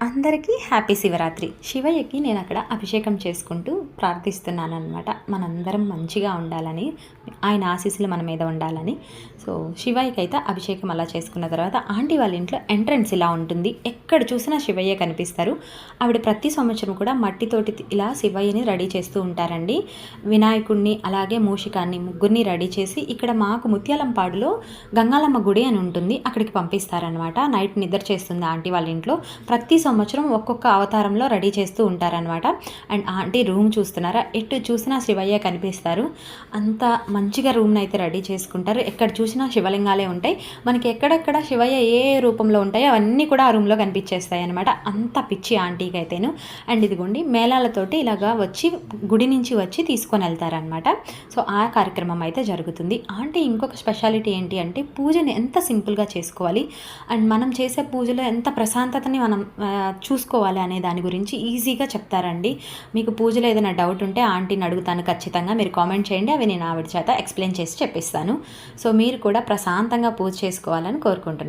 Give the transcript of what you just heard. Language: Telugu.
అందరికీ హ్యాపీ శివరాత్రి. శివయ్యకి నేను అక్కడ అభిషేకం చేసుకుంటూ ప్రార్థిస్తున్నాననమాట. మనందరం మంచిగా ఉండాలని, ఆయన ఆశీస్సులు మన మీద ఉండాలని. సో శివయ్యకి అయితే అభిషేకం అలా చేసుకున్న తర్వాత ఆంటీ వాళ్ళ ఇంట్లో ఎంట్రన్స్ ఇలా ఉంటుంది. ఎక్కడ చూసినా శివయ్య కనిపిస్తారు. ఆవిడ ప్రతి సంవత్సరం కూడా మట్టితోటి ఇలా శివయ్యని రెడీ చేస్తూ ఉంటారండి. వినాయకుడిని అలాగే మూషికాన్ని ముగ్గురిని రెడీ చేసి ఇక్కడ మాకు ముత్యాలంపాడులో గంగాలమ్మ గుడి అని ఉంటుంది, అక్కడికి పంపిస్తారనమాట. నైట్ నిద్ర చేస్తుంది ఆంటీ వాళ్ళ ఇంట్లో. ప్రతి సంవత్సరం ఒక్కొక్క అవతారంలో రెడీ చేస్తూ ఉంటారనమాట. అండ్ ఆంటీ రూమ్ చూస్తున్నారా, ఎటు చూసినా శివయ్య కనిపిస్తారు. అంత మంచిగా రూమ్ని అయితే రెడీ చేసుకుంటారు. ఎక్కడ చూసినా శివలింగాలే ఉంటాయి. మనకి ఎక్కడెక్కడ శివయ్య ఏ రూపంలో ఉంటాయో అవన్నీ కూడా ఆ రూమ్లో కనిపించేస్తాయి అనమాట. అంత పిచ్చి ఆంటీకి అయితేను. అండ్ ఇదిగోండి మేళాలతోటి ఇలాగా వచ్చి గుడి నుంచి వచ్చి తీసుకొని వెళ్తారనమాట. సో ఆ కార్యక్రమం అయితే జరుగుతుంది. ఆంటీ ఇంకొక స్పెషాలిటీ ఏంటి అంటే పూజని ఎంత సింపుల్గా చేసుకోవాలి అండ్ మనం చేసే పూజలో ఎంత ప్రశాంతతని మనం చూసుకోవాలి అనే దాని గురించి ఈజీగా చెప్తారండి. మీకు పూజలో ఏదైనా డౌట్ ఉంటే ఆంటీని అడుగుతాను ఖచ్చితంగా. మీరు కామెంట్ చేయండి, అవి నేను ఆవిడ చేత ఎక్స్ప్లెయిన్ చేసి చెప్పిస్తాను. సో మీరు కూడా ప్రశాంతంగా పూజ చేసుకోవాలని కోరుకుంటున్నాను.